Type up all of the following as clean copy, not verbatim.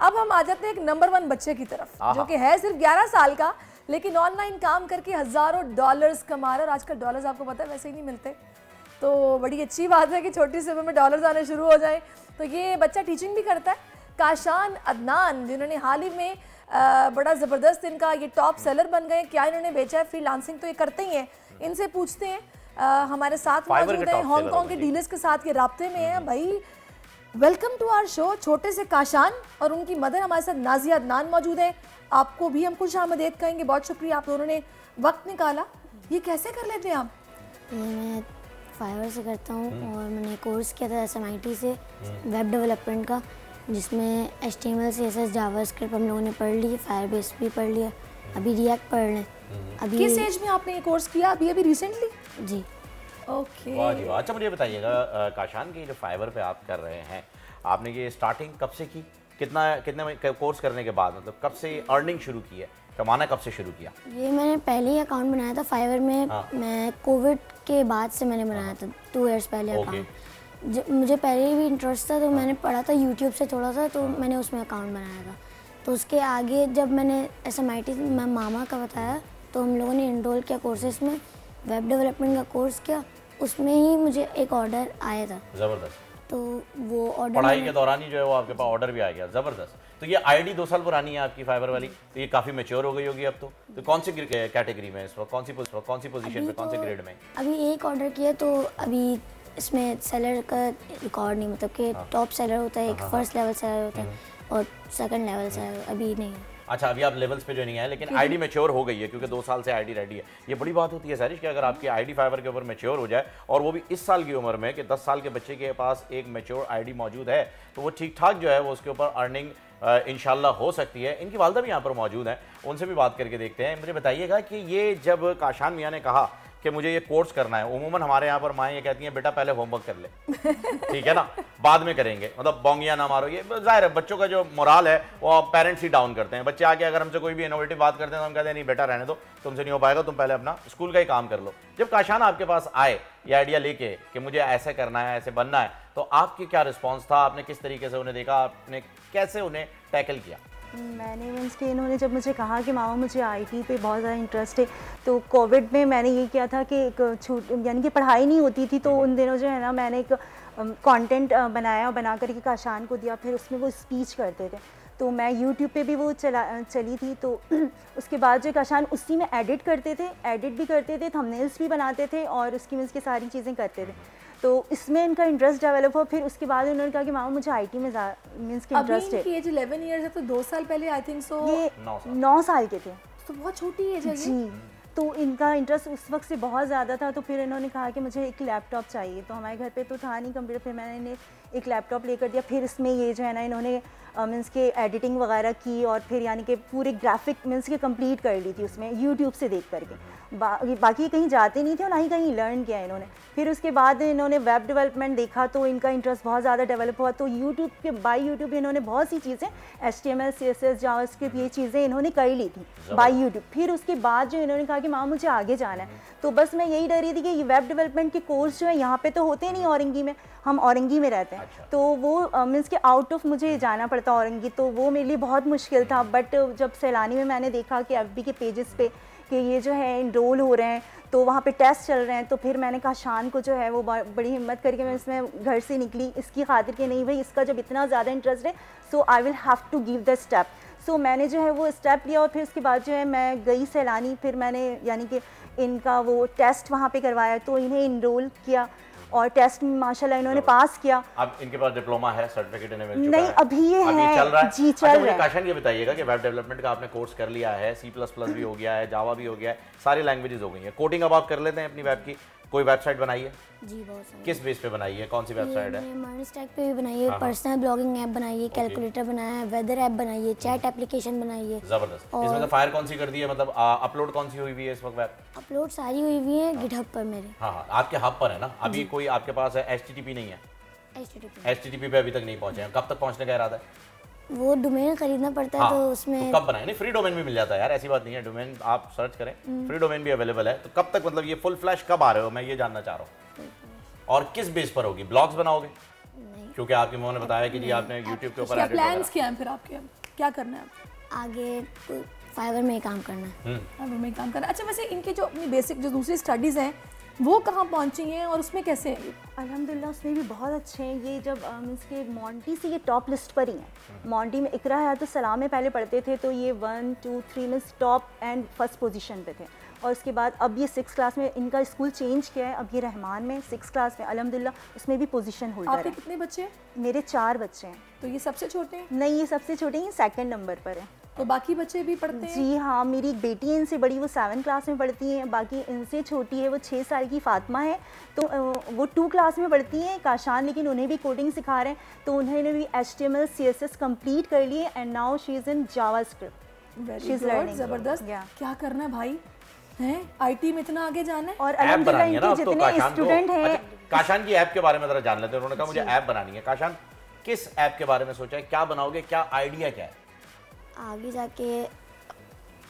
अब हम आ जाते हैं एक नंबर 1 बच्चे की तरफ, जो कि है सिर्फ 11 साल का, लेकिन ऑनलाइन काम करके हज़ारों डॉलर्स कमा रहा है। और आजकल डॉलर्स आपको पता है वैसे ही नहीं मिलते, तो बड़ी अच्छी बात है कि छोटी सी उम्र में डॉलर्स आने शुरू हो जाएं। तो ये बच्चा टीचिंग भी करता है, काशान अदनान, जिन्होंने हाल ही में बड़ा ज़बरदस्त इनका ये टॉप सेलर बन गए। क्या इन्होंने बेचा है? फ्रीलांसिंग तो ये करते ही हैं, इनसे पूछते हैं। हमारे साथ मौजूद हैं, हांगकांग के डीलर्स के साथ ये राब्ते में हैं। भाई वेलकम टू आवर शो। छोटे से काशान और उनकी मदर हमारे साथ नाजिया अदनान मौजूद है। आपको भी हम खुश आमदेद कहेंगे, बहुत शुक्रिया आप दोनों ने वक्त निकाला। ये कैसे कर लेते हैं आप? मैं फाइवर से करता हूँ और मैंने कोर्स किया था SMIT से वेब डेवलपमेंट का, जिसमें HTML CSS जावास्क्रिप्ट हम लोगों ने पढ़ ली, फायरबेस भी पढ़ लिया, अभी रिएक्ट पढ़ लें। अभी किस एज में आपने ये कोर्स किया? अभी रिसेंटली? जी। ओके, वाह जी वाह। अच्छा मुझे बताइएगा काशान की जो फाइवर पे आप कर रहे हैं, आपने ये स्टार्टिंग कब से की? कितने कोर्स करने के बाद मतलब कब से अर्निंग शुरू की है, कमाना कब से शुरू किया? ये मैंने पहले ही अकाउंट बनाया था फाइवर में। मैं कोविड के बाद से मैंने बनाया था 2 इयर्स पहले अकाउंट। मुझे पहले भी इंटरेस्ट था, तो मैंने पढ़ा था यूट्यूब से थोड़ा सा, तो मैंने उसमें अकाउंट बनाया था। तो उसके आगे जब मैंने SMIT में मामा का बताया, तो हम लोगों ने इनरोल किया कोर्सेज में, वेब डेवलपमेंट का कोर्स किया, उसमें ही मुझे एक ऑर्डर आया था। ज़बरदस्त। तो वो ऑर्डर पढ़ाई के दौरान ही जो है वो आपके पास ऑर्डर भी आ गया। ज़बरदस्त। तो ये आईडी 2 साल पुरानी है आपकी फाइवर वाली, तो ये काफ़ी मैच्योर हो गई होगी अब तो कौन सी कैटेगरी में इस वक्त, कौन सी पोजीशन पे, कौन से ग्रेड में? अभी एक ऑर्डर किया, तो अभी इसमें सेलर का रिकॉर्ड नहीं, मतलब कि टॉप सेलर होता है, एक फर्स्ट लेवल सेलर होता है और सेकंड लेवल सेलर अभी नहीं है। अच्छा, अभी आप लेवल्स पे जो नहीं आए, लेकिन आईडी मैच्योर हो गई है क्योंकि 2 साल से आईडी रेडी है। ये बड़ी बात होती है सारिश कि अगर आपकी आईडी फाइवर के ऊपर मैच्योर हो जाए, और वो भी इस साल की उम्र में कि 10 साल के बच्चे के पास एक मैच्योर आईडी मौजूद है, तो वो ठीक ठाक जो है वो उसके ऊपर अर्निंग इंशाल्लाह हो सकती है। इनकी वालदा भी यहाँ पर मौजूद हैं, उनसे भी बात करके देखते हैं। मुझे बताइएगा कि ये जब काशान मियाँ ने कहा कि मुझे ये कोर्स करना है, उमूमन हमारे यहाँ पर माएँ ये कहती हैं बेटा पहले होमवर्क कर ले, ठीक है ना, बाद में करेंगे, मतलब बोंगियाँ ना मारो। ये जाहिर है बच्चों का जो मोराल है वो पेरेंट्स ही डाउन करते हैं। बच्चे आके अगर हमसे कोई भी इनोवेटिव बात करते हैं तो हम कहते हैं नहीं बेटा रहने दो, तुमसे नहीं हो पाएगा, तुम पहले अपना स्कूल का ही काम कर लो। जब काशान आपके पास आए ये आइडिया लेके कि मुझे ऐसे करना है, ऐसे बनना है, तो आपकी क्या रिस्पॉन्स था? आपने किस तरीके से उन्हें देखा, आपने कैसे उन्हें टैकल किया? मैंने मीन्स कि इन्होंने जब मुझे कहा कि मामा मुझे आईटी पे बहुत ज़्यादा इंटरेस्ट है, तो कोविड में मैंने ये किया था कि एक यानी कि पढ़ाई नहीं होती थी, तो उन दिनों जो है ना मैंने एक कंटेंट बनाया और बना करके काशान को दिया, फिर उसमें वो स्पीच करते थे, तो मैं यूट्यूब पे भी वो चली थी। तो उसके बाद जो काशान उसी में एडिट भी करते थे, थंबनेल्स भी बनाते थे और उसकी मीन्स की सारी चीज़ें करते थे। तो इसमें इनका इंटरेस्ट डेवलप हुआ। फिर उसके बाद उन्होंने कहा कि मामा मुझे आईटी में मीन्स की इंटरेस्ट है। अभी इनकी एज 11 इयर्स है, तो 2 साल पहले आई थिंक सो ये 9 साल के थे, तो बहुत छोटी एज है जी। तो इनका इंटरेस्ट उस वक्त से बहुत ज़्यादा था। तो फिर इन्होंने कहा कि मुझे एक लैपटॉप चाहिए, तो हमारे घर पे तो था नहीं कंप्यूटर, फिर मैंने इन्हें एक लैपटॉप लेकर दिया। फिर इसमें ये जो है ना इन्होंने मीन्स के एडिटिंग वगैरह की और फिर यानी कि पूरे ग्राफिक मीन्स के कंप्लीट कर ली थी उसमें यूट्यूब से देख करके। बाकी कहीं जाते नहीं थे और ना ही कहीं लर्न किया इन्होंने। फिर उसके बाद इन्होंने वेब डेवलपमेंट देखा तो इनका इंटरेस्ट बहुत ज़्यादा डेवलप हुआ। तो यूट्यूब इन्होंने बहुत सी चीज़ें HTML CSS जावास्क्रिप्ट ये चीज़ें इन्होंने कर ली थी बाय यूट्यूब। फिर उसके बाद जो इन्होंने कहा कि माँ मुझे आगे जाना है, तो बस मैं यही डर रही थी कि ये वेब डेवलपमेंट के कोर्स जो है यहाँ पे तो होते नहीं औरंगी में, हम औरंगी में रहते हैं। अच्छा। तो वो मीन्स के आउट ऑफ मुझे जाना पड़ता औरंगी, तो वो मेरे लिए बहुत मुश्किल था। बट जब सैलानी में मैंने देखा कि FB के पेजेस पे कि ये जो है इनरोल हो रहे हैं, तो वहाँ पे टेस्ट चल रहे हैं, तो फिर मैंने कहा शान को जो है वो बड़ी हिम्मत करके मैं इसमें घर से निकली इसकी खातिर कि नहीं भाई इसका जब इतना ज़्यादा इंटरेस्ट है so I will have to give the step. So मैंने जो है वो स्टेप लिया और फिर उसके बाद जो है मैं गई सैलानी, फिर मैंने यानी कि इनका वो टेस्ट वहाँ पे करवाया, तो इन्हें इनरोल किया और टेस्ट में माशाल्लाह इन्होंने पास किया। अब इनके पास डिप्लोमा है, सर्टिफिकेट इन्हें मिल चुका नहीं है? अभी ये अभी है चल रहा है जी, चल रहा है। काशान ये बताइएगा कि वेब डेवलपमेंट का आपने कोर्स कर लिया है, C++ भी हो गया है, जावा भी हो गया है, सारी लैंग्वेजेस हो गई हैं, कोडिंग अब आप कर लेते हैं अपनी वेब की? कोई वेबसाइट बनाई है? जी बहुत सारी। किस बेस पे बनाई है, कौन सी वेबसाइट है? मर्नस्टैक पे भी बनाई है, पर्सनल ब्लॉगिंग ऐप बनाई है, कैलकुलेटर बनाया है, वेदर ऐप बनाई है, चैट एप्लीकेशन बनाई है। जबरदस्त। इसमें से फायर कौन सी कर दी है, मतलब अपलोड कौन सी हुई हुई है इस वक्त वेब? अपलोड सारी हुई हुई है गिटहब पर मेरे। हाँ हाँ, आपके हब पर है ना? अभी कोई आपके पास है HTTP नहीं है? HTTP पे अभी तक नहीं पहुंचे हैं, कब तक पहुंचने का इरादा है? वो डोमेन खरीदना पड़ता है, तो उसमें तो कब बनाए? नहीं, फ्री डोमेन भी मिल जाता है यार, ऐसी बात नहीं है, डोमेन आप सर्च करें, फ्री डोमेन भी अवेलेबल है। तो कब तक, मतलब ये फुल फ्लैश कब आ रहे हो, मैं ये जानना चाह रहा हूँ। और किस बेस पर होगी, ब्लॉग्स बनाओगे? क्योंकि आपकी मम्मा ने बताया कि जी आपने यूट्यूब के ऊपर क्या प्लान्स क्या हैं फिर आपके, क्या करना है आपको? आगे फाइवर में ही काम करना है। फाइवर में काम करना। अच्छा, वैसे इनके जो अपनी बेसिक जो दूसरी स्टडीज़ हैं वो कहाँ पहुँची हैं और उसमें कैसे हैं? अल्हम्दुलिल्लाह उसमें भी बहुत अच्छे हैं। ये जब मीन्स के मॉन्टी से ये टॉप लिस्ट पर ही हैं। मॉन्टी में इकरा है तो सलाम में पहले पढ़ते थे, तो ये 1 2 3 means top and first position पे थे। और उसके बाद अब ये 6th क्लास में, इनका स्कूल चेंज किया है, अब ये रहमान में 6th क्लास में अल्हम्दुलिल्लाह उसमें भी पोजीशन होल्डर है। आपके कितने बच्चे हैं? मेरे 4 बच्चे हैं। तो ये सबसे छोटे हैं? नहीं, ये सबसे छोटे हैं, 2nd नंबर पर है। तो बाकी बच्चे भी पढ़ते हैं? जी हाँ, मेरी एक बेटी है इनसे बड़ी, वो 7th क्लास में पढ़ती है। बाकी इनसे छोटी है वो 6 साल की फातिमा है, तो वो 2 क्लास में पढ़ती हैं काशान, लेकिन उन्हें भी कोडिंग सिखा रहे हैं। तो उन्होंने भी HTML CSS कंप्लीट कर लिए and now she is in JavaScript. She is learning. ज़बरदस्त। क्या करना है भाई, हैं IT में इतना आगे जाना है। और अल्हम्दुलिल्लाह इनके जितने स्टूडेंट हैं। काशान की ऐप के बारे में जरा जान लेते हैं। उन्होंने कहा मुझे ऐप बनानी है। काशान, किस ऐप के बारे में सोचा है, क्या बनाओगे, क्या आइडिया क्या है? आगे जाके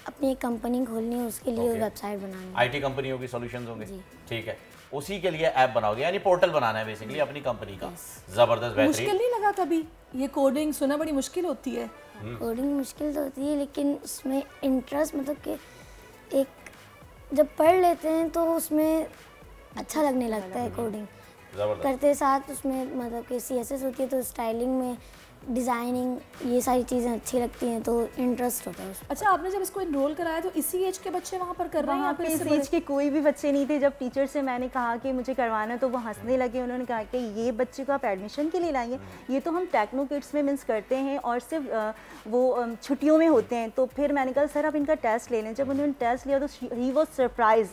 अपनी एक कंपनी खोलनी है, उसके लिए वेबसाइट बनानी है। IT कंपनी होगी, सॉल्यूशंस होंगे, ठीक है, उसी के लिए ऐप बनाओगे, यानी पोर्टल बनाना है बेसिकली अपनी कंपनी का। जबरदस्त, बेहतरीन। मुश्किल नहीं लगा कभी ये कोडिंग? सुना बड़ी मुश्किल होती है। कोडिंग मुश्किल तो होती है, लेकिन उसमें इंटरेस्ट, मतलब कि एक जब पढ़ लेते हैं तो उसमें अच्छा लगने लगता है कोडिंग करते साथ। उसमें मतलब कि CSS होती है तो स्टाइलिंग में, डिज़ाइनिंग, ये सारी चीज़ें अच्छी लगती हैं, तो इंटरेस्ट होता है उसमें। अच्छा, आपने जब इसको एनरोल कराया तो इसी एज के बच्चे वहाँ पर कर रहे हैं? वहाँ पे इस एज के कोई भी बच्चे नहीं थे। जब टीचर से मैंने कहा कि मुझे करवाना, तो वो हंसने लगे। उन्होंने कहा कि ये बच्चे को आप एडमिशन के लिए लाएंगे, ये तो हम टेक्नो किड्स में मीन्स करते हैं और सिर्फ वो छुट्टियों में होते हैं। तो फिर मैंने कहा सर आप इनका टेस्ट ले लें। जब उन्होंने टेस्ट लिया तो he was surprise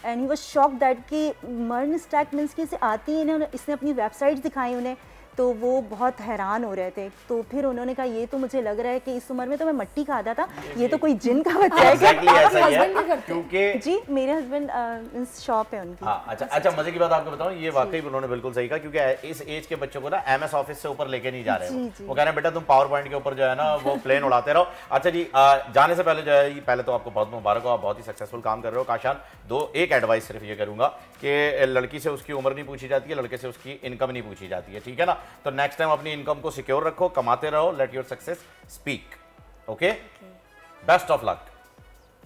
and he was shock that कि मर्न स्टैक मीन्स की आती है ना। इसने अपनी वेबसाइट दिखाई उन्हें, तो वो बहुत हैरान हो रहे थे। तो फिर उन्होंने कहा ये तो मुझे लग रहा है कि इस उम्र में तो मैं मट्टी खाता था, ये तो कोई जिन का बच्चा है क्या? क्योंकि जी मेरे हस्बैंड शॉप है उनकी। अच्छा, मजे की बात आपको बताऊं, ये वाकई उन्होंने बिल्कुल सही कहा, क्योंकि इस एज के बच्चों को ना MS ऑफिस से ऊपर लेके नहीं जा रहे हैं। वो कह रहे हैं बेटा तुम पावर पॉइंट के ऊपर जो है ना वो प्लेन उड़ाते रहो। अच्छा जी, जाने से पहले जो है, पहले तो आपको बहुत मुबारक हो, आप बहुत ही सक्सेसफुल काम कर रहे हो। काशान, एक एडवाइस सिर्फ ये करूंगा कि लड़की से उसकी उम्र नहीं पूछी जाती है, लड़के से उसकी इनकम नहीं पूछी जाती है, ठीक है ना? तो नेक्स्ट टाइम अपनी इनकम को सिक्योर रखो, कमाते रहो, let your success speak. Okay, best of luck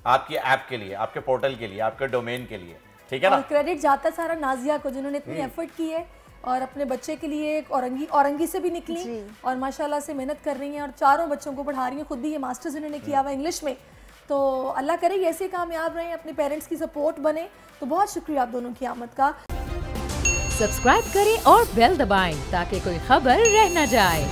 आपकी ऐप के लिए, आपके पोर्टल के लिए, आपके डोमेन के लिए, ठीक है ना? क्रेडिट जाता सारा नाजिया को, जिन्होंने इतनी एफर्ट की है और अपने बच्चे के लिए औरंगी से भी निकली और माशाल्लाह से मेहनत कर रही हैं और 4 बच्चों को पढ़ा रही हैं। खुद भी ये मास्टर्स इन्होंने किया हुआ इंग्लिश में। तो अल्लाह करे ऐसे कामयाब रहें, अपने पेरेंट्स की सपोर्ट बने। तो बहुत शुक्रिया आप दोनों की आमद का। सब्सक्राइब करें और बेल दबाएं ताकि कोई खबर रह न जाए।